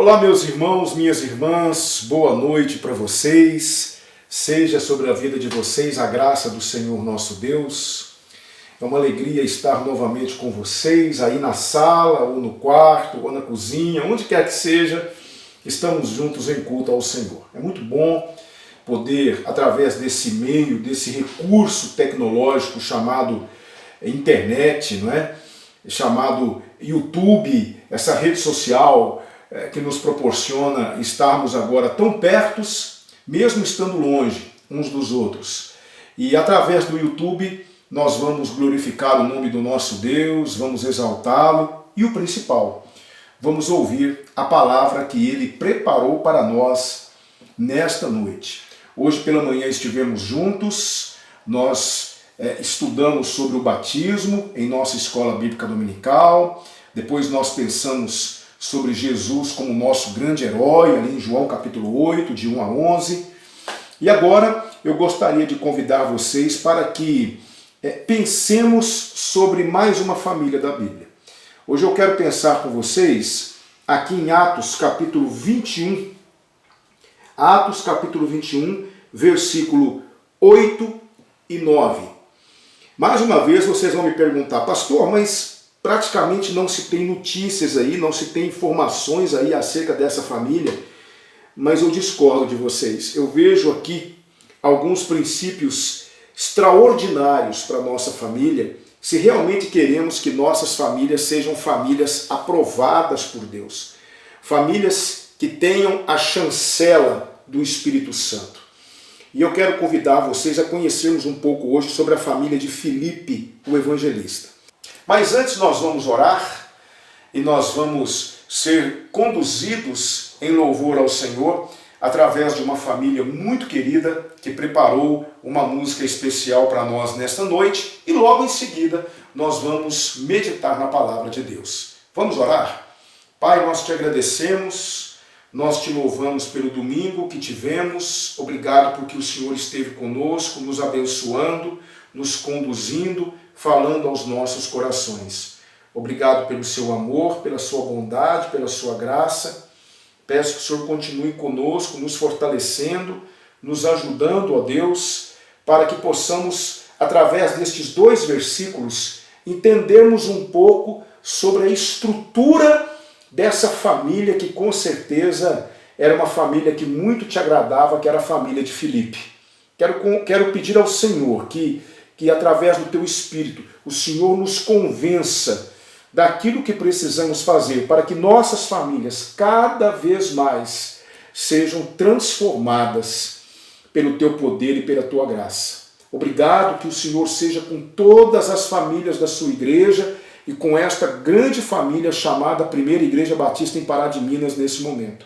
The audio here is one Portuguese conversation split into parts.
Olá, meus irmãos, minhas irmãs, boa noite para vocês. Seja sobre a vida de vocês a graça do Senhor nosso Deus. É uma alegria estar novamente com vocês, aí na sala, ou no quarto, ou na cozinha, onde quer que seja, estamos juntos em culto ao Senhor. É muito bom poder, através desse meio, desse recurso tecnológico chamado internet, não é? Chamado YouTube, essa rede social que nos proporciona estarmos agora tão pertos, mesmo estando longe uns dos outros. E através do YouTube nós vamos glorificar o nome do nosso Deus, vamos exaltá-lo e o principal, vamos ouvir a palavra que Ele preparou para nós nesta noite. Hoje pela manhã estivemos juntos, nós estudamos sobre o batismo em nossa escola bíblica dominical, depois nós pensamos sobre Jesus como nosso grande herói, ali em João capítulo 8, de 1 a 11. E agora eu gostaria de convidar vocês para que pensemos sobre mais uma família da Bíblia. Hoje eu quero pensar com vocês aqui em Atos capítulo 21, Atos capítulo 21, versículo 8 e 9. Mais uma vez vocês vão me perguntar, pastor, mas praticamente não se tem notícias aí, não se tem informações aí acerca dessa família, mas eu discordo de vocês. Eu vejo aqui alguns princípios extraordinários para a nossa família, se realmente queremos que nossas famílias sejam famílias aprovadas por Deus, famílias que tenham a chancela do Espírito Santo. E eu quero convidar vocês a conhecermos um pouco hoje sobre a família de Filipe, o evangelista. Mas antes nós vamos orar e nós vamos ser conduzidos em louvor ao Senhor através de uma família muito querida que preparou uma música especial para nós nesta noite e logo em seguida nós vamos meditar na palavra de Deus. Vamos orar? Pai, nós te agradecemos, nós te louvamos pelo domingo que tivemos, obrigado porque o Senhor esteve conosco, nos abençoando, nos conduzindo, falando aos nossos corações. Obrigado pelo seu amor, pela sua bondade, pela sua graça. Peço que o Senhor continue conosco, nos fortalecendo, nos ajudando, ó Deus, para que possamos, através destes dois versículos, entendermos um pouco sobre a estrutura dessa família que com certeza era uma família que muito te agradava, que era a família de Filipe. Quero pedir ao Senhor que através do teu Espírito, o Senhor nos convença daquilo que precisamos fazer para que nossas famílias cada vez mais sejam transformadas pelo teu poder e pela tua graça. Obrigado, que o Senhor seja com todas as famílias da sua igreja e com esta grande família chamada Primeira Igreja Batista em Pará de Minas nesse momento.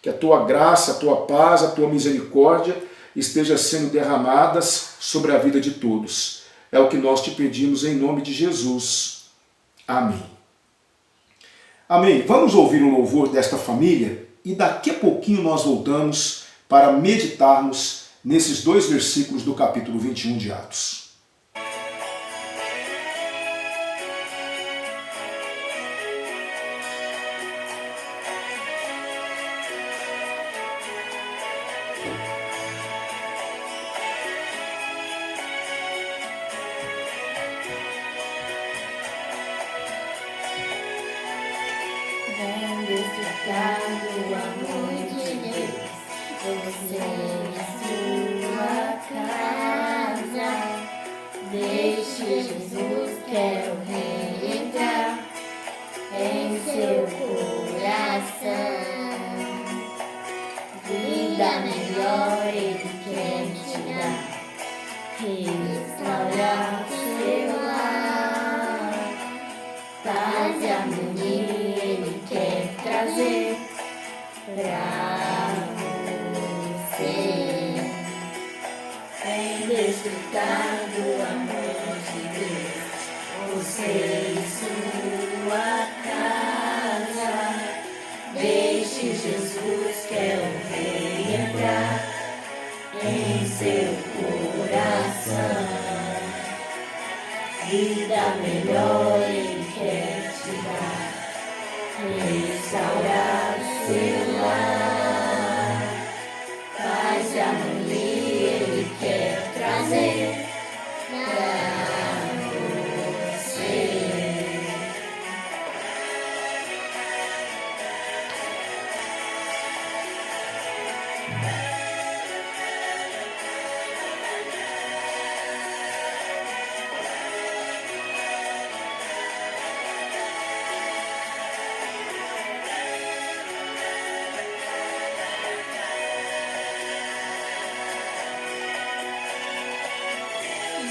Que a tua graça, a tua paz, a tua misericórdia esteja sendo derramadas sobre a vida de todos. É o que nós te pedimos em nome de Jesus. Amém. Amém. Vamos ouvir o louvor desta família e daqui a pouquinho nós voltamos para meditarmos nesses dois versículos do capítulo 21 de Atos. Do amor de Deus, você em sua casa, deixe Jesus, quero reentrar em seu coração. Vida melhor Ele quer te dar, restaurar seu lar, paz e harmonia Ele quer trazer pra você. Vem desfrutar do amor de Deus, você em sua casa, deixe Jesus, quer reentrar em seu coração. Vida melhor Ele quer te dar, restaurar seu lar. Paz e harmonia Ele quer trazer pra você.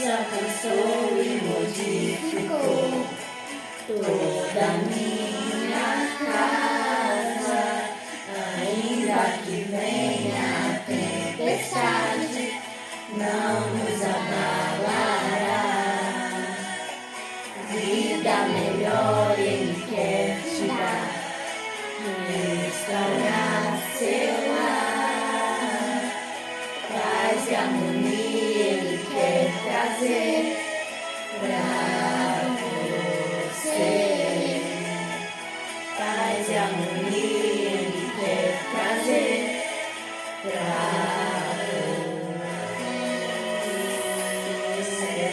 Já pensou e modificou toda a minha casa, ainda que venha a tempestade, não nos abalará. Vida melhor Ele quer te dar, restaurar seu lar. Paz e harmonia Ele quer trazer pra você. Paz e harmonia Ele quer trazer pra você.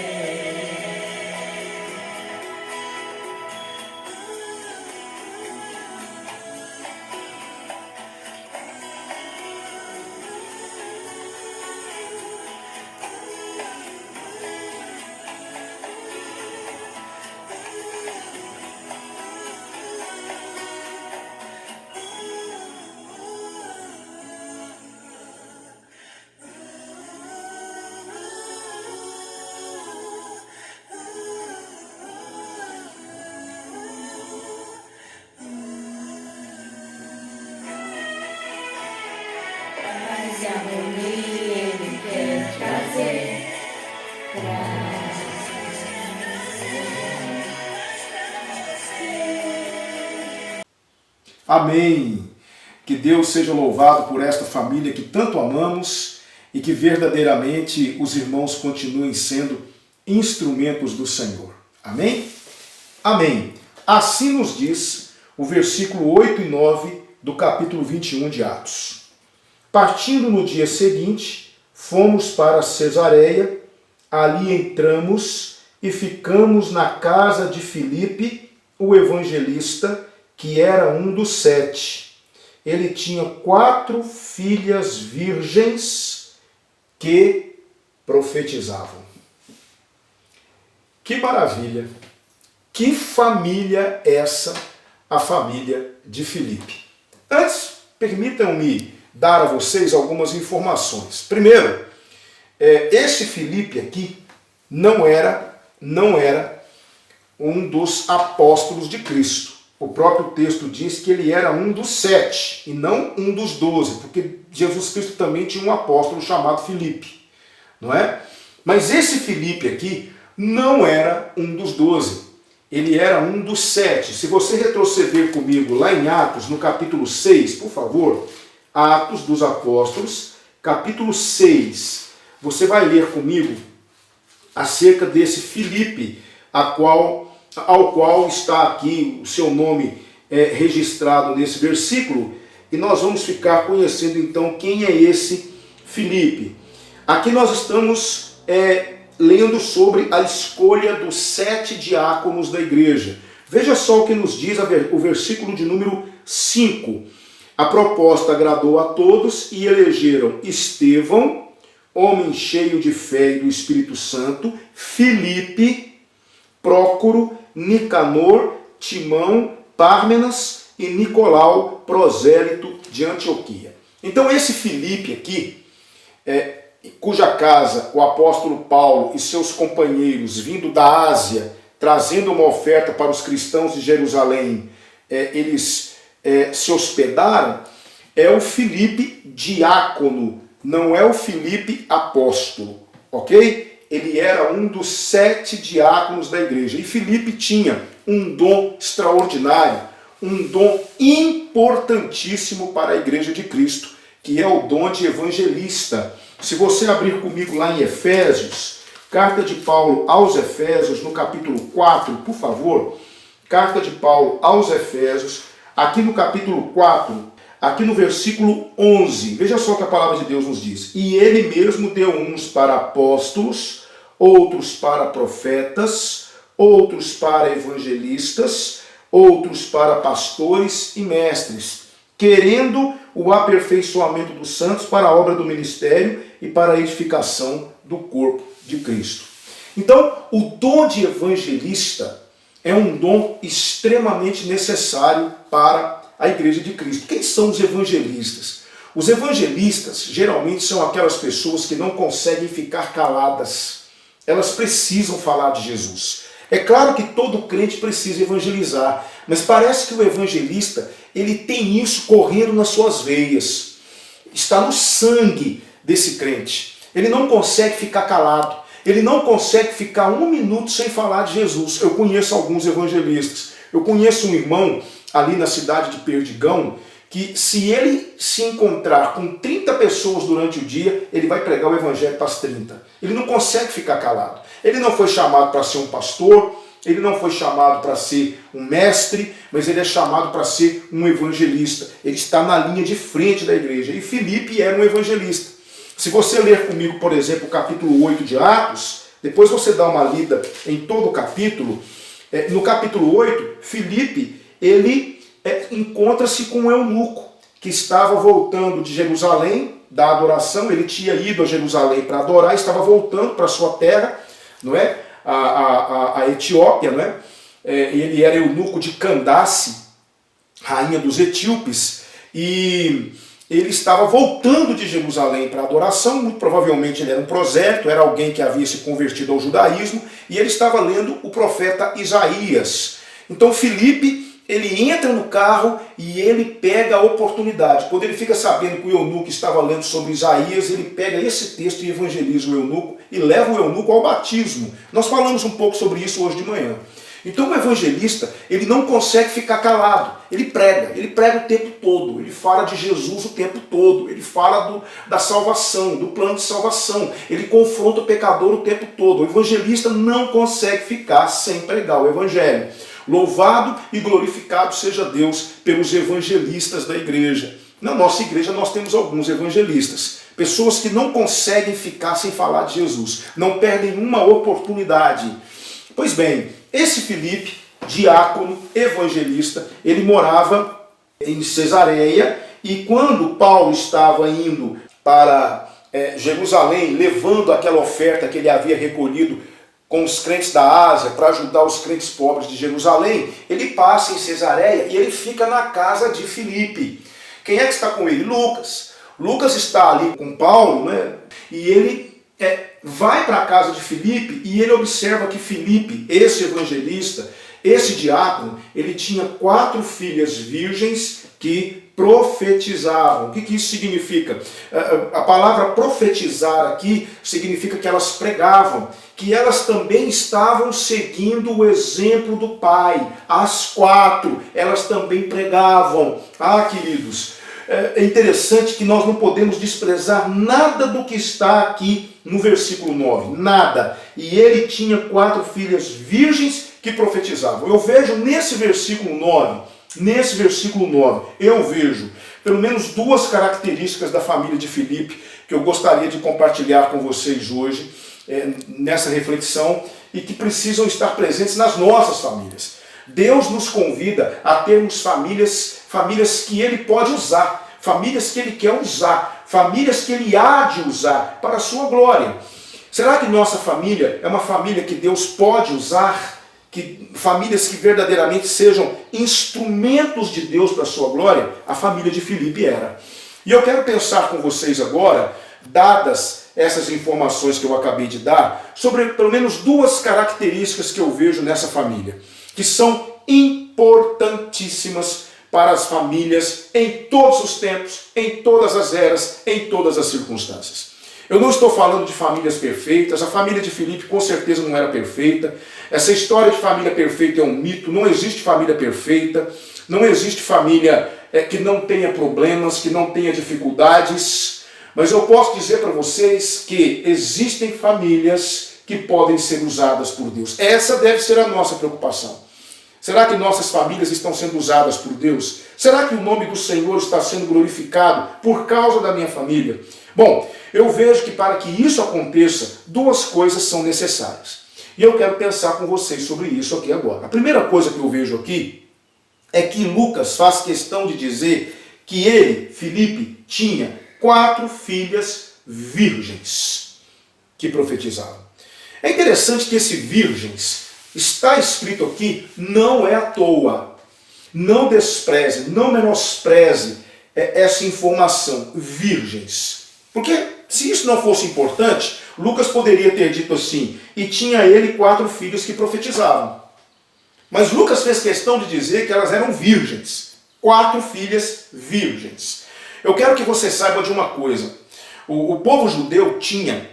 Paz e harmonia Ele quer trazer pra você. Amém. Que Deus seja louvado por esta família que tanto amamos e que verdadeiramente os irmãos continuem sendo instrumentos do Senhor. Amém? Amém. Assim nos diz o versículo 8 e 9 do capítulo 21 de Atos. Partindo no dia seguinte, fomos para Cesareia, ali entramos e ficamos na casa de Filipe, o evangelista, que era um dos 7. Ele tinha 4 filhas virgens que profetizavam. Que maravilha! Que família essa, a família de Filipe. Antes, permitam-me dar a vocês algumas informações. Primeiro, esse Filipe aqui não era um dos apóstolos de Cristo. O próprio texto diz que ele era um dos 7 e não um dos 12, porque Jesus Cristo também tinha um apóstolo chamado Filipe, não é? Mas esse Filipe aqui não era um dos 12, ele era um dos 7. Se você retroceder comigo lá em Atos, no capítulo 6, por favor, Atos dos Apóstolos, capítulo 6, você vai ler comigo acerca desse Filipe, ao qual está aqui o seu nome registrado nesse versículo, e nós vamos ficar conhecendo então quem é esse Filipe. Aqui nós estamos lendo sobre a escolha dos 7 diáconos da igreja. Veja só o que nos diz o versículo de número 5. A proposta agradou a todos e elegeram Estevão, homem cheio de fé e do Espírito Santo, Filipe, Prócoro, Nicanor, Timão, Pármenas e Nicolau, prosélito de Antioquia. Então esse Filipe aqui, cuja casa o apóstolo Paulo e seus companheiros, vindo da Ásia, trazendo uma oferta para os cristãos de Jerusalém, eles se hospedaram, é o Filipe diácono, não é o Filipe apóstolo, ok? Ele era um dos 7 diáconos da igreja. E Filipe tinha um dom extraordinário, um dom importantíssimo para a igreja de Cristo, que é o dom de evangelista. Se você abrir comigo lá em Efésios, carta de Paulo aos Efésios, no capítulo 4, por favor, carta de Paulo aos Efésios, aqui no capítulo 4, aqui no versículo 11, veja só o que a palavra de Deus nos diz. E ele mesmo deu uns para apóstolos, outros para profetas, outros para evangelistas, outros para pastores e mestres, querendo o aperfeiçoamento dos santos para a obra do ministério e para a edificação do corpo de Cristo. Então, o dom de evangelista é um dom extremamente necessário para a Igreja de Cristo. Quem são os evangelistas? Os evangelistas geralmente são aquelas pessoas que não conseguem ficar caladas. Elas precisam falar de Jesus. É claro que todo crente precisa evangelizar, mas parece que o evangelista ele tem isso correndo nas suas veias. Está no sangue desse crente. Ele não consegue ficar calado. Ele não consegue ficar um minuto sem falar de Jesus. Eu conheço alguns evangelistas. Eu conheço um irmão ali na cidade de Perdigão, que se ele se encontrar com 30 pessoas durante o dia, ele vai pregar o evangelho para as 30. Ele não consegue ficar calado. Ele não foi chamado para ser um pastor, ele não foi chamado para ser um mestre, mas ele é chamado para ser um evangelista. Ele está na linha de frente da igreja. E Filipe era um evangelista. Se você ler comigo, por exemplo, o capítulo 8 de Atos, depois você dá uma lida em todo o capítulo, no capítulo 8, Filipe, ele encontra-se com um eunuco que estava voltando de Jerusalém, da adoração. Ele tinha ido a Jerusalém para adorar, estava voltando para sua terra, não é? A Etiópia, não é? Ele era eunuco de Candace, rainha dos etíopes, e ele estava voltando de Jerusalém para adoração. Muito provavelmente ele era um prosélito, era alguém que havia se convertido ao judaísmo, e ele estava lendo o profeta Isaías. Então Filipe, ele entra no carro e ele pega a oportunidade. Quando ele fica sabendo que o eunuco estava lendo sobre Isaías, ele pega esse texto e evangeliza o eunuco e leva o eunuco ao batismo. Nós falamos um pouco sobre isso hoje de manhã. Então o evangelista, ele não consegue ficar calado. Ele prega o tempo todo, ele fala de Jesus o tempo todo, ele fala da salvação, do plano de salvação, ele confronta o pecador o tempo todo. O evangelista não consegue ficar sem pregar o evangelho. Louvado e glorificado seja Deus pelos evangelistas da igreja. Na nossa igreja nós temos alguns evangelistas, pessoas que não conseguem ficar sem falar de Jesus, não perdem uma oportunidade. Pois bem, esse Filipe, diácono, evangelista, ele morava em Cesareia, e quando Paulo estava indo para Jerusalém, levando aquela oferta que ele havia recolhido com os crentes da Ásia, para ajudar os crentes pobres de Jerusalém, ele passa em Cesareia e ele fica na casa de Filipe. Quem é que está com ele? Lucas. Lucas está ali com Paulo, né? E ele vai para a casa de Filipe e ele observa que Filipe, esse evangelista, esse diácono, ele tinha 4 filhas virgens que profetizavam. O que isso significa? A palavra profetizar aqui significa que elas pregavam, que elas também estavam seguindo o exemplo do pai. As 4, elas também pregavam. Queridos, é interessante que nós não podemos desprezar nada do que está aqui no versículo 9, nada. E ele tinha 4 filhas virgens que profetizavam. Eu vejo nesse versículo 9, eu vejo pelo menos 2 características da família de Filipe que eu gostaria de compartilhar com vocês hoje, nessa reflexão, e que precisam estar presentes nas nossas famílias. Deus nos convida a termos famílias que Ele pode usar, famílias que Ele quer usar, famílias que Ele há de usar para a sua glória. Será que nossa família é uma família que Deus pode usar? Famílias que verdadeiramente sejam instrumentos de Deus para a sua glória? A família de Filipe era. E eu quero pensar com vocês agora, dadas essas informações que eu acabei de dar, sobre pelo menos 2 características que eu vejo nessa família, que são importantíssimas para as famílias em todos os tempos, em todas as eras, em todas as circunstâncias. Eu não estou falando de famílias perfeitas, a família de Filipe com certeza não era perfeita. Essa história de família perfeita é um mito, não existe família perfeita, não existe família que não tenha problemas, que não tenha dificuldades, mas eu posso dizer para vocês que existem famílias que podem ser usadas por Deus. Essa deve ser a nossa preocupação. Será que nossas famílias estão sendo usadas por Deus? Será que o nome do Senhor está sendo glorificado por causa da minha família? Bom, eu vejo que para que isso aconteça, duas coisas são necessárias. E eu quero pensar com vocês sobre isso aqui agora. A primeira coisa que eu vejo aqui é que Lucas faz questão de dizer que ele, Filipe, tinha 4 filhas virgens que profetizavam. É interessante que esse virgens está escrito aqui, não é à toa. Não despreze, não menospreze essa informação, virgens. Porque se isso não fosse importante, Lucas poderia ter dito assim, e tinha ele 4 filhos que profetizavam. Mas Lucas fez questão de dizer que elas eram virgens. 4 filhas virgens. Eu quero que você saiba de uma coisa. O povo judeu tinha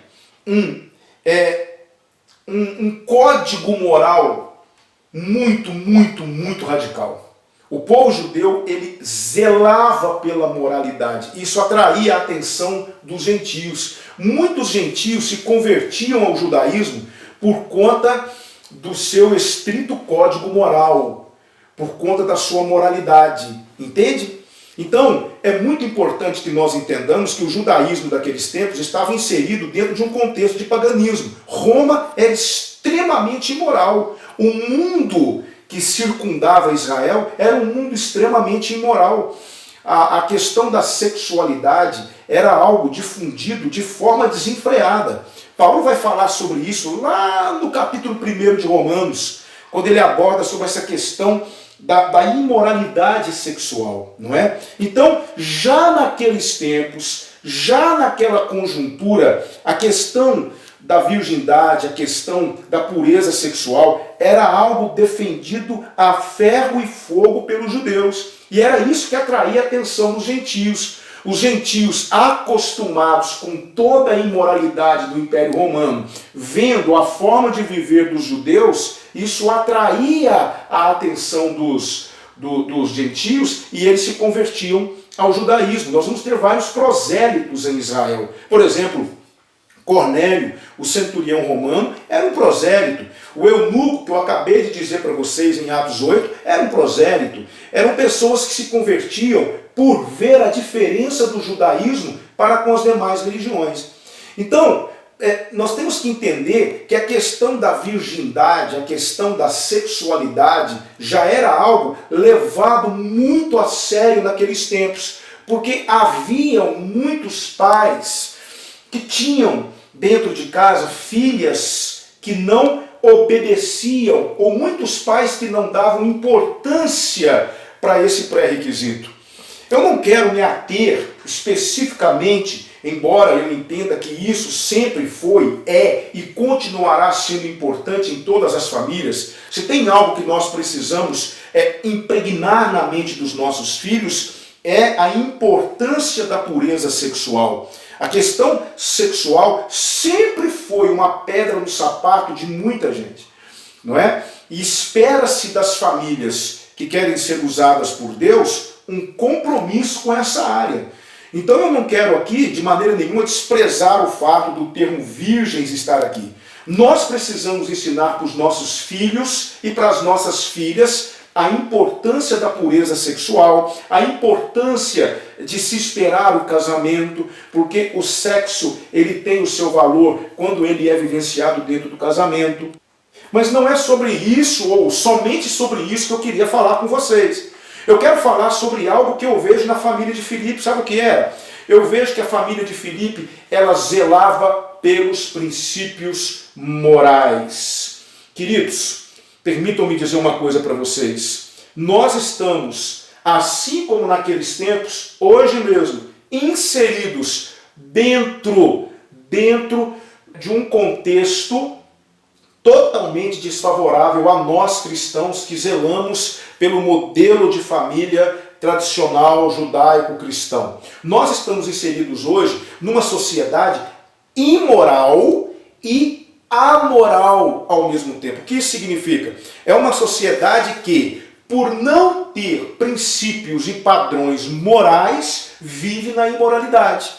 um código moral muito radical. O povo judeu, ele zelava pela moralidade. Isso atraía a atenção dos gentios. Muitos gentios se convertiam ao judaísmo por conta do seu estrito código moral, por conta da sua moralidade. Entende? Então, é muito importante que nós entendamos que o judaísmo daqueles tempos estava inserido dentro de um contexto de paganismo. Roma era extremamente imoral. O mundo que circundava Israel era um mundo extremamente imoral. A questão da sexualidade era algo difundido de forma desenfreada. Paulo vai falar sobre isso lá no capítulo 1 de Romanos, quando ele aborda sobre essa questão da imoralidade sexual, não é? Então, já naqueles tempos, já naquela conjuntura, a questão da virgindade, a questão da pureza sexual, era algo defendido a ferro e fogo pelos judeus. E era isso que atraía a atenção dos gentios. Os gentios, acostumados com toda a imoralidade do Império Romano, vendo a forma de viver dos judeus, isso atraía a atenção dos gentios e eles se convertiam ao judaísmo. Nós vamos ter vários prosélitos em Israel. Por exemplo, Cornélio, o centurião romano, era um prosélito. O eunuco, que eu acabei de dizer para vocês em Atos 8, era um prosélito. Eram pessoas que se convertiam por ver a diferença do judaísmo para com as demais religiões. Então, nós temos que entender que a questão da virgindade, a questão da sexualidade, já era algo levado muito a sério naqueles tempos, porque haviam muitos pais que tinham dentro de casa filhas que não obedeciam, ou muitos pais que não davam importância para esse pré-requisito. Eu não quero me ater especificamente, embora eu entenda que isso sempre foi, é e continuará sendo importante em todas as famílias. Se tem algo que nós precisamos impregnar na mente dos nossos filhos, é a importância da pureza sexual. A questão sexual sempre foi uma pedra no sapato de muita gente, não é? E espera-se das famílias que querem ser usadas por Deus um compromisso com essa área. Então eu não quero aqui, de maneira nenhuma, desprezar o fato do termo virgens estar aqui. Nós precisamos ensinar para os nossos filhos e para as nossas filhas a importância da pureza sexual, a importância de se esperar o casamento, porque o sexo ele tem o seu valor quando ele é vivenciado dentro do casamento. Mas não é sobre isso, ou somente sobre isso, que eu queria falar com vocês. Eu quero falar sobre algo que eu vejo na família de Filipe. Sabe o que era? Eu vejo que a família de Filipe, ela zelava pelos princípios morais. Queridos, permitam-me dizer uma coisa para vocês. Nós estamos, assim como naqueles tempos, hoje mesmo, inseridos dentro de um contexto totalmente desfavorável a nós cristãos que zelamos pelo modelo de família tradicional judaico-cristão. Nós estamos inseridos hoje numa sociedade imoral e amoral ao mesmo tempo. O que isso significa? É uma sociedade que, por não ter princípios e padrões morais, vive na imoralidade.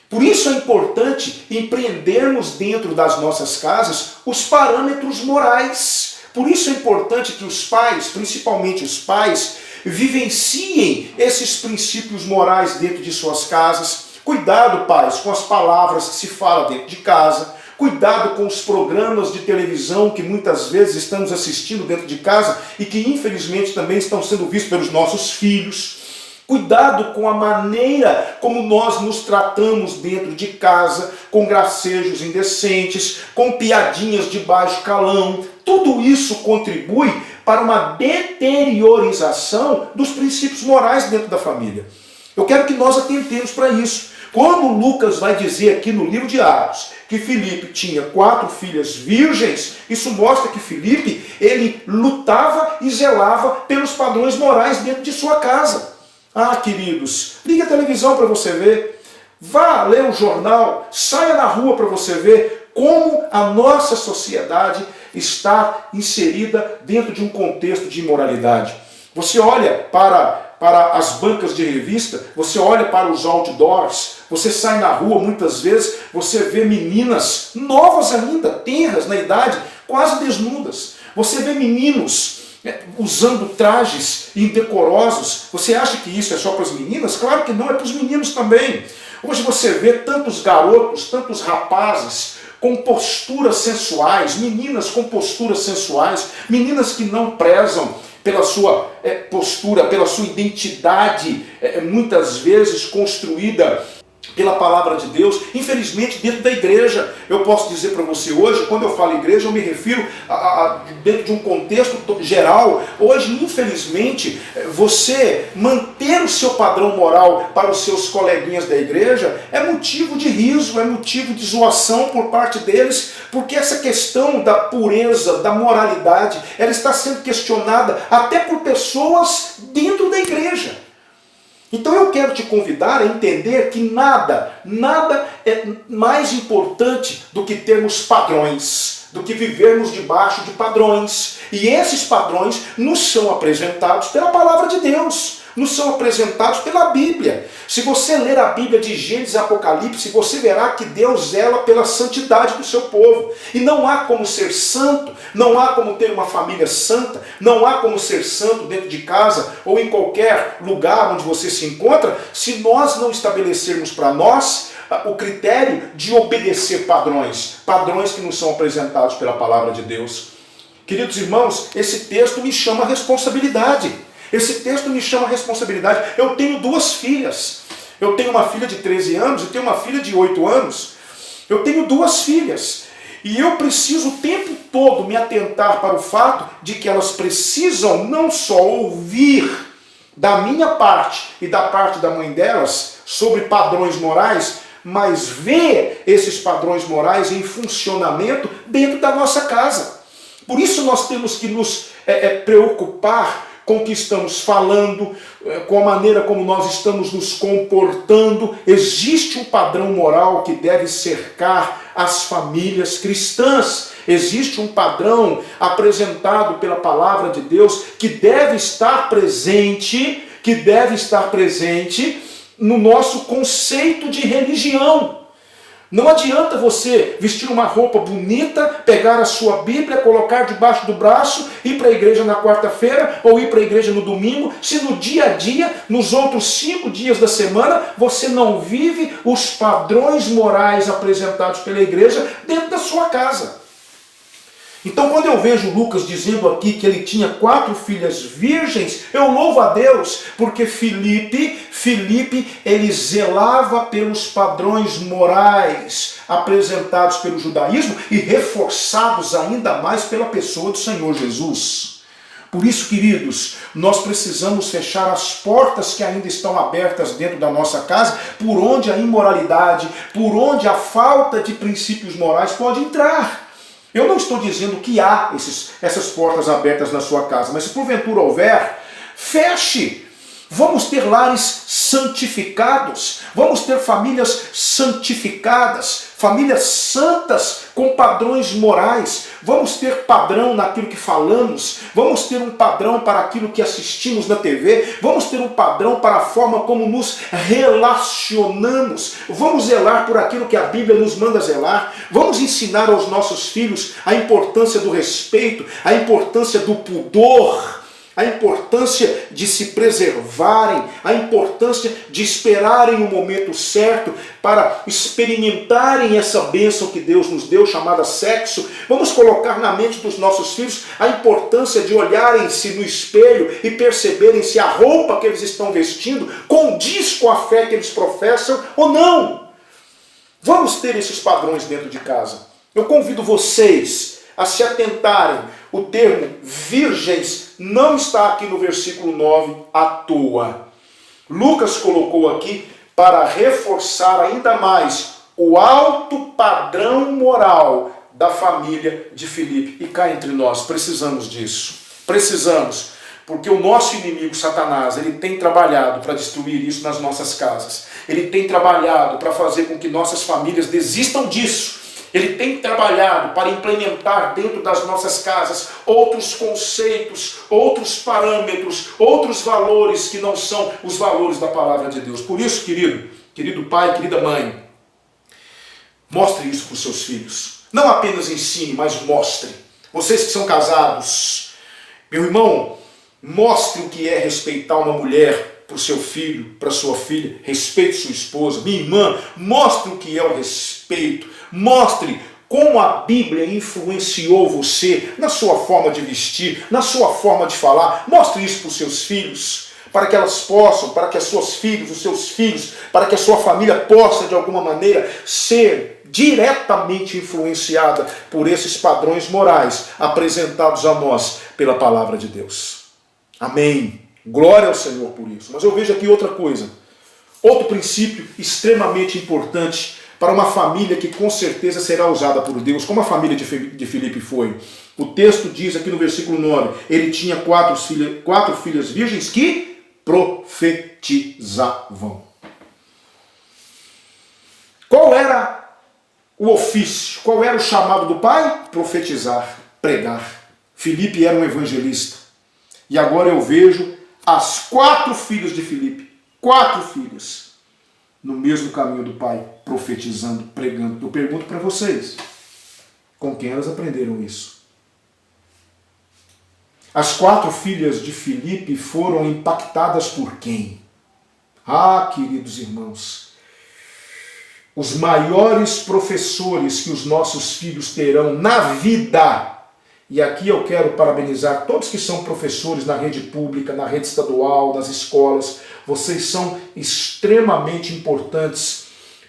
Por isso é importante empreendermos dentro das nossas casas os parâmetros morais, Por isso é importante que os pais, principalmente os pais, vivenciem esses princípios morais dentro de suas casas. Cuidado, pais, com as palavras que se fala dentro de casa. Cuidado com os programas de televisão que muitas vezes estamos assistindo dentro de casa e que infelizmente também estão sendo vistos pelos nossos filhos. Cuidado com a maneira como nós nos tratamos dentro de casa, com gracejos indecentes, com piadinhas de baixo calão. Tudo isso contribui para uma deteriorização dos princípios morais dentro da família. Eu quero que nós atentemos para isso. Quando Lucas vai dizer aqui no livro de Atos que Filipe tinha 4 filhas virgens, isso mostra que Filipe, ele lutava e zelava pelos padrões morais dentro de sua casa. Ah, queridos, ligue a televisão para você ver, vá ler o jornal, saia na rua para você ver como a nossa sociedade está inserida dentro de um contexto de imoralidade. Você olha para as bancas de revista, você olha para os outdoors, você sai na rua, muitas vezes você vê meninas novas ainda, tenras na idade, quase desnudas. Você vê meninos usando trajes indecorosos. Você acha que isso é só para as meninas? Claro que não, é para os meninos também. Hoje você vê tantos garotos, tantos rapazes com posturas sensuais, meninas com posturas sensuais, meninas que não prezam pela sua postura, pela sua identidade, muitas vezes construída pela palavra de Deus, infelizmente dentro da igreja. Eu posso dizer para você hoje, quando eu falo igreja, eu me refiro a dentro de um contexto geral. Hoje, infelizmente, você manter o seu padrão moral para os seus coleguinhas da igreja é motivo de riso, é motivo de zoação por parte deles, porque essa questão da pureza, da moralidade, ela está sendo questionada até por pessoas dentro da igreja. Então eu quero te convidar a entender que nada é mais importante do que termos padrões, do que vivermos debaixo de padrões. E esses padrões nos são apresentados pela palavra de Deus, nos são apresentados pela Bíblia. Se você ler a Bíblia de Gênesis e Apocalipse, você verá que Deus zela pela santidade do seu povo. E não há como ser santo, não há como ter uma família santa, não há como ser santo dentro de casa ou em qualquer lugar onde você se encontra, se nós não estabelecermos para nós o critério de obedecer padrões que nos são apresentados pela palavra de Deus. Queridos irmãos, esse texto me chama a responsabilidade. Esse texto me chama a responsabilidade. Eu tenho 2 filhas. Eu tenho uma filha de 13 anos e tenho uma filha de 8 anos. Eu tenho 2 filhas. E eu preciso o tempo todo me atentar para o fato de que elas precisam não só ouvir da minha parte e da parte da mãe delas sobre padrões morais, mas ver esses padrões morais em funcionamento dentro da nossa casa. Por isso nós temos que nos preocupar com o que estamos falando, com a maneira como nós estamos nos comportando. Existe um padrão moral que deve cercar as famílias cristãs. Existe um padrão apresentado pela palavra de Deus que deve estar presente no nosso conceito de religião. Não adianta você vestir uma roupa bonita, pegar a sua Bíblia, colocar debaixo do braço, ir para a igreja na quarta-feira ou ir para a igreja no domingo, se no dia a dia, nos outros 5 dias da semana, você não vive os padrões morais apresentados pela igreja dentro da sua casa. Então, quando eu vejo Lucas dizendo aqui que ele tinha 4 filhas virgens, eu louvo a Deus, porque Filipe, ele zelava pelos padrões morais apresentados pelo judaísmo e reforçados ainda mais pela pessoa do Senhor Jesus. Por isso, queridos, nós precisamos fechar as portas que ainda estão abertas dentro da nossa casa, por onde a imoralidade, por onde a falta de princípios morais pode entrar. Eu não estou dizendo que há essas portas abertas na sua casa, mas se porventura houver, feche. Vamos ter lares santificados, vamos ter famílias santificadas, famílias santas com padrões morais, vamos ter padrão naquilo que falamos, vamos ter um padrão para aquilo que assistimos na TV, vamos ter um padrão para a forma como nos relacionamos, vamos zelar por aquilo que a Bíblia nos manda zelar, vamos ensinar aos nossos filhos a importância do respeito, a importância do pudor, a importância de se preservarem, a importância de esperarem o momento certo para experimentarem essa bênção que Deus nos deu, chamada sexo. Vamos colocar na mente dos nossos filhos a importância de olharem-se no espelho e perceberem se a roupa que eles estão vestindo condiz com a fé que eles professam ou não. Vamos ter esses padrões dentro de casa. Eu convido vocês a se atentarem. O termo virgens não está aqui no versículo 9 à toa. Lucas colocou aqui para reforçar ainda mais o alto padrão moral da família de Filipe. E cá entre nós, precisamos disso. Precisamos, porque o nosso inimigo Satanás, ele tem trabalhado para destruir isso nas nossas casas. Ele tem trabalhado para fazer com que nossas famílias desistam disso. Ele tem trabalhado para implementar dentro das nossas casas outros conceitos, outros parâmetros, outros valores que não são os valores da palavra de Deus. Por isso, querido pai, querida mãe, mostre isso para os seus filhos. Não apenas ensine, mas mostre. Vocês que são casados, meu irmão, mostre o que é respeitar uma mulher para o seu filho, para a sua filha. Respeite sua esposa. Minha irmã, mostre o que é o respeito. Mostre como a Bíblia influenciou você na sua forma de vestir, na sua forma de falar. Mostre isso para os seus filhos, para que elas possam, para que as suas filhas, os seus filhos, para que a sua família possa de alguma maneira ser diretamente influenciada por esses padrões morais apresentados a nós pela palavra de Deus. Amém. Glória ao Senhor por isso. Mas eu vejo aqui outra coisa, outro princípio extremamente importante para uma família que com certeza será usada por Deus, como a família de Filipe foi. O texto diz aqui no versículo 9, ele tinha quatro filhas virgens que profetizavam. Qual era o ofício? Qual era o chamado do pai? Profetizar, pregar. Filipe era um evangelista. E agora eu vejo as 4 filhas de Filipe, 4 filhas, no mesmo caminho do pai, profetizando, pregando. Eu pergunto para vocês, com quem elas aprenderam isso? As 4 filhas de Filipe foram impactadas por quem? Ah, queridos irmãos, os maiores professores que os nossos filhos terão na vida. E aqui eu quero parabenizar todos que são professores na rede pública, na rede estadual, nas escolas. Vocês são extremamente importantes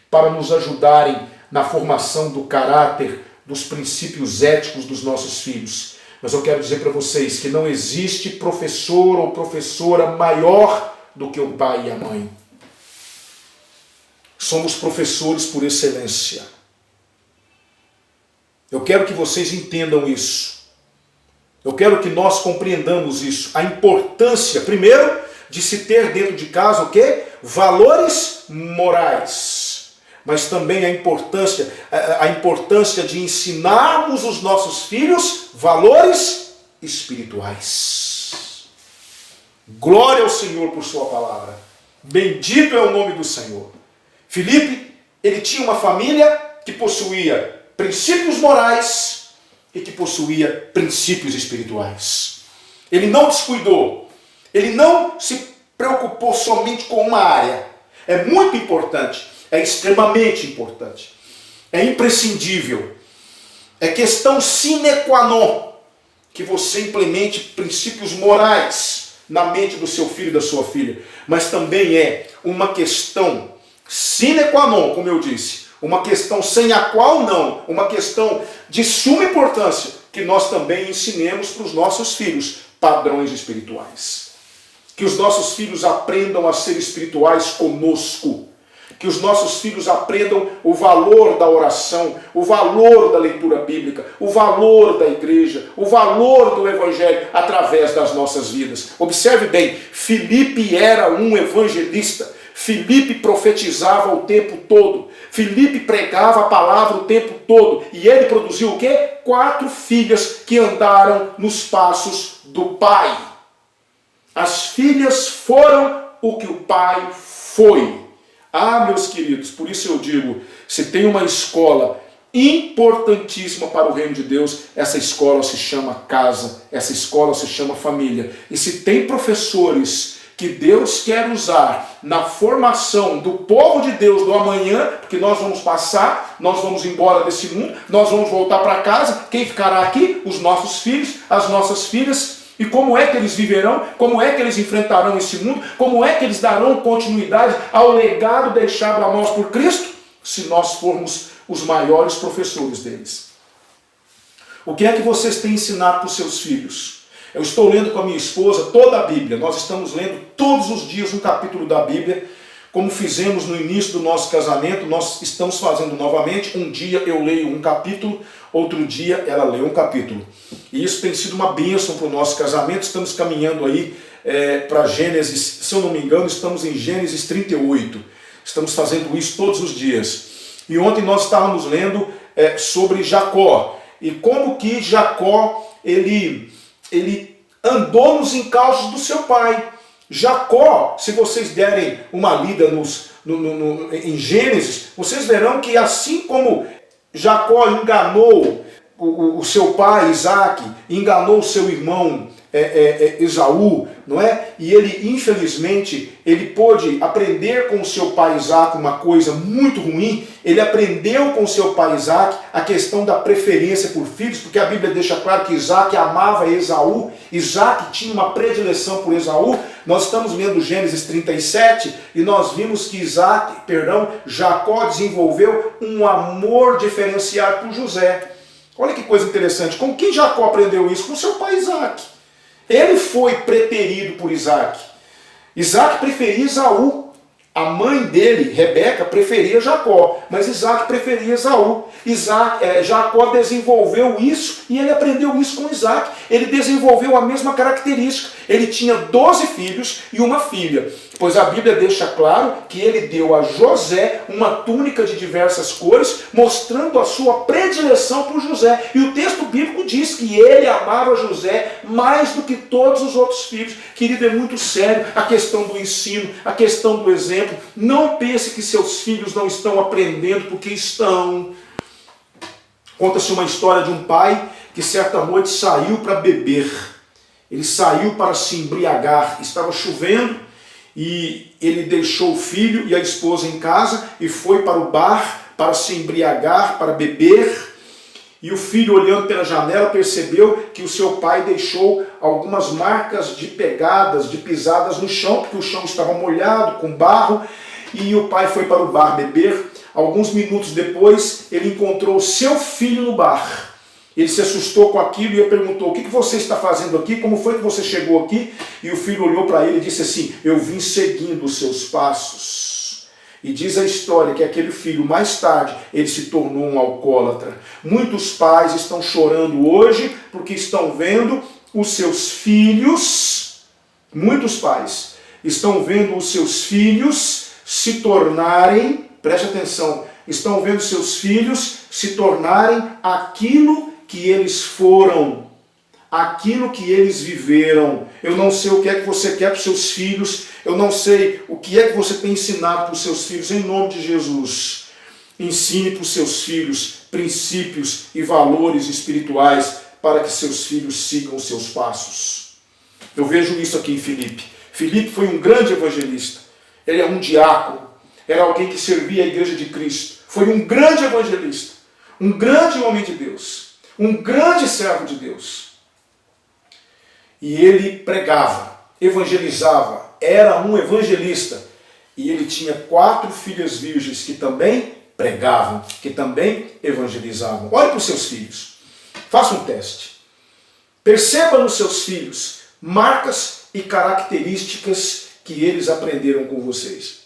para nos ajudarem na formação do caráter, dos princípios éticos dos nossos filhos. Mas eu quero dizer para vocês que não existe professor ou professora maior do que o pai e a mãe. Somos professores por excelência. Eu quero que vocês entendam isso. Eu quero que nós compreendamos isso. A importância, primeiro, de se ter dentro de casa o quê? Valores morais. Mas também a importância de ensinarmos os nossos filhos valores espirituais. Glória ao Senhor por sua palavra. Bendito é o nome do Senhor. Filipe, ele tinha uma família que possuía princípios morais e que possuía princípios espirituais. Ele não descuidou, ele não se preocupou somente com uma área. É muito importante, é extremamente importante, é imprescindível, é questão sine qua non que você implemente princípios morais na mente do seu filho e da sua filha, mas também é uma questão sine qua non, como eu disse, uma questão sem a qual não, uma questão de suma importância, que nós também ensinemos para os nossos filhos padrões espirituais. Que os nossos filhos aprendam a ser espirituais conosco. Que os nossos filhos aprendam o valor da oração, o valor da leitura bíblica, o valor da igreja, o valor do evangelho através das nossas vidas. Observe bem, Filipe era um evangelista. Filipe profetizava o tempo todo. Filipe pregava a palavra o tempo todo. E ele produziu o quê? 4 filhas que andaram nos passos do pai. As filhas foram o que o pai foi. Ah, meus queridos, por isso eu digo, se tem uma escola importantíssima para o reino de Deus, essa escola se chama casa, essa escola se chama família. E se tem professores que Deus quer usar na formação do povo de Deus do amanhã, porque nós vamos passar, nós vamos embora desse mundo, nós vamos voltar para casa, quem ficará aqui? Os nossos filhos, as nossas filhas. E como é que eles viverão? Como é que eles enfrentarão esse mundo? Como é que eles darão continuidade ao legado deixado a nós por Cristo? Se nós formos os maiores professores deles. O que é que vocês têm ensinado para os seus filhos? Eu estou lendo com a minha esposa toda a Bíblia. Nós estamos lendo todos os dias um capítulo da Bíblia, como fizemos no início do nosso casamento. Nós estamos fazendo novamente. Um dia eu leio um capítulo, outro dia ela lê um capítulo. E isso tem sido uma bênção para o nosso casamento. Estamos caminhando aí para Gênesis, se eu não me engano, estamos em Gênesis 38. Estamos fazendo isso todos os dias. E ontem nós estávamos lendo sobre Jacó. E como que Jacó, ele andou nos encalços do seu pai. Jacó, se vocês derem uma lida em Gênesis, vocês verão que assim como Jacó enganou o seu pai Isaac, enganou o seu irmão Esaú, não é? E ele, infelizmente, ele pôde aprender com o seu pai Isaac uma coisa muito ruim. Ele aprendeu com o seu pai Isaac a questão da preferência por filhos, porque a Bíblia deixa claro que Isaac amava Esaú. Isaac tinha uma predileção por Esaú. Nós estamos lendo Gênesis 37 e nós vimos que Jacó desenvolveu um amor diferenciado por José. Olha que coisa interessante. Com quem Jacó aprendeu isso? Com seu pai Isaac. Ele foi preterido por Isaac. Isaac preferia Esaú. A mãe dele, Rebeca, preferia Jacó, mas Isaac preferia Esaú. Jacó desenvolveu isso e ele aprendeu isso com Isaac. Ele desenvolveu a mesma característica. Ele tinha 12 filhos e uma filha, pois a Bíblia deixa claro que ele deu a José uma túnica de diversas cores, mostrando a sua predileção por José. E o texto bíblico diz que ele amava José mais do que todos os outros filhos. Querido, é muito sério a questão do ensino, a questão do exemplo. Não pense que seus filhos não estão aprendendo, porque estão. Conta-se uma história de um pai que certa noite saiu para beber. Ele saiu para se embriagar. Estava chovendo e ele deixou o filho e a esposa em casa e foi para o bar para se embriagar, para beber. E o filho, olhando pela janela, percebeu que o seu pai deixou algumas marcas de pegadas, de pisadas no chão, porque o chão estava molhado, com barro, e o pai foi para o bar beber. Alguns minutos depois, ele encontrou seu filho no bar. Ele se assustou com aquilo e perguntou: o que você está fazendo aqui? Como foi que você chegou aqui? E o filho olhou para ele e disse assim: eu vim seguindo os seus passos. E diz a história que aquele filho, mais tarde, ele se tornou um alcoólatra. Muitos pais estão chorando hoje porque estão vendo os seus filhos, muitos pais estão vendo os seus filhos se tornarem, preste atenção, estão vendo seus filhos se tornarem aquilo que eles foram, aquilo que eles viveram. Eu não sei o que é que você quer para os seus filhos, eu não sei o que é que você tem ensinado para os seus filhos. Em nome de Jesus, ensine para os seus filhos princípios e valores espirituais para que seus filhos sigam os seus passos. Eu vejo isso aqui em Filipe. Filipe foi um grande evangelista. Ele é um diácono, era alguém que servia a igreja de Cristo. Foi um grande evangelista, um grande homem de Deus, um grande servo de Deus. E ele pregava, evangelizava, era um evangelista. E ele tinha 4 filhas virgens que também pregavam, que também evangelizavam. Olhe para os seus filhos, faça um teste. Perceba nos seus filhos marcas e características que eles aprenderam com vocês.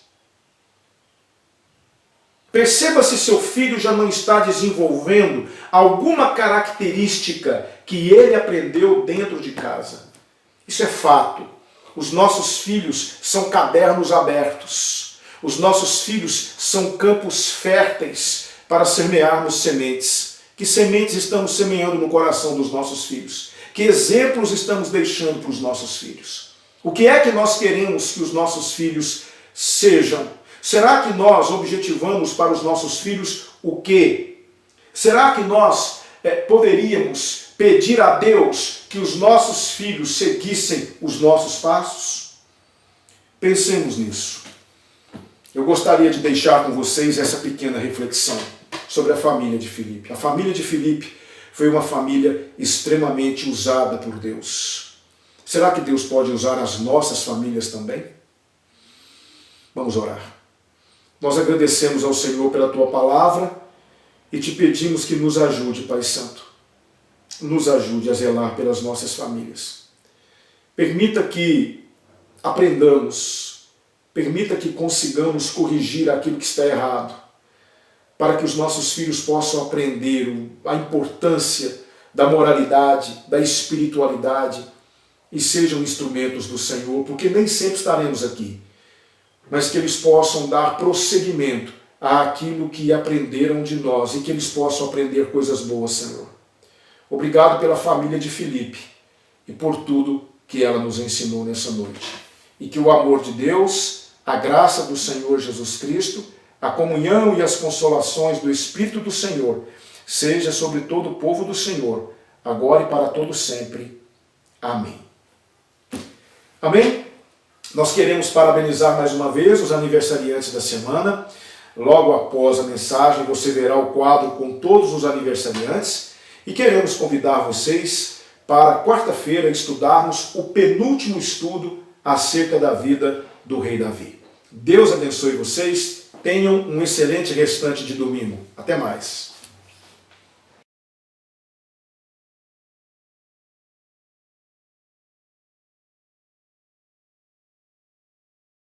Perceba se seu filho já não está desenvolvendo alguma característica que ele aprendeu dentro de casa. Isso é fato. Os nossos filhos são cadernos abertos. Os nossos filhos são campos férteis para semearmos sementes. Que sementes estamos semeando no coração dos nossos filhos? Que exemplos estamos deixando para os nossos filhos? O que é que nós queremos que os nossos filhos sejam? Será que nós objetivamos para os nossos filhos o quê? Será que nós poderíamos pedir a Deus que os nossos filhos seguissem os nossos passos? Pensemos nisso. Eu gostaria de deixar com vocês essa pequena reflexão sobre a família de Filipe. A família de Filipe foi uma família extremamente usada por Deus. Será que Deus pode usar as nossas famílias também? Vamos orar. Nós agradecemos ao Senhor pela Tua palavra e te pedimos que nos ajude, Pai Santo. Nos ajude a zelar pelas nossas famílias. Permita que aprendamos, permita que consigamos corrigir aquilo que está errado, para que os nossos filhos possam aprender a importância da moralidade, da espiritualidade e sejam instrumentos do Senhor, porque nem sempre estaremos aqui, mas que eles possam dar prosseguimento àquilo que aprenderam de nós e que eles possam aprender coisas boas, Senhor. Obrigado pela família de Filipe e por tudo que ela nos ensinou nessa noite. E que o amor de Deus, a graça do Senhor Jesus Cristo, a comunhão e as consolações do Espírito do Senhor seja sobre todo o povo do Senhor, agora e para todo sempre. Amém. Amém? Nós queremos parabenizar mais uma vez os aniversariantes da semana. Logo após a mensagem, você verá o quadro com todos os aniversariantes. E queremos convidar vocês para quarta-feira estudarmos o penúltimo estudo acerca da vida do rei Davi. Deus abençoe vocês. Tenham um excelente restante de domingo. Até mais.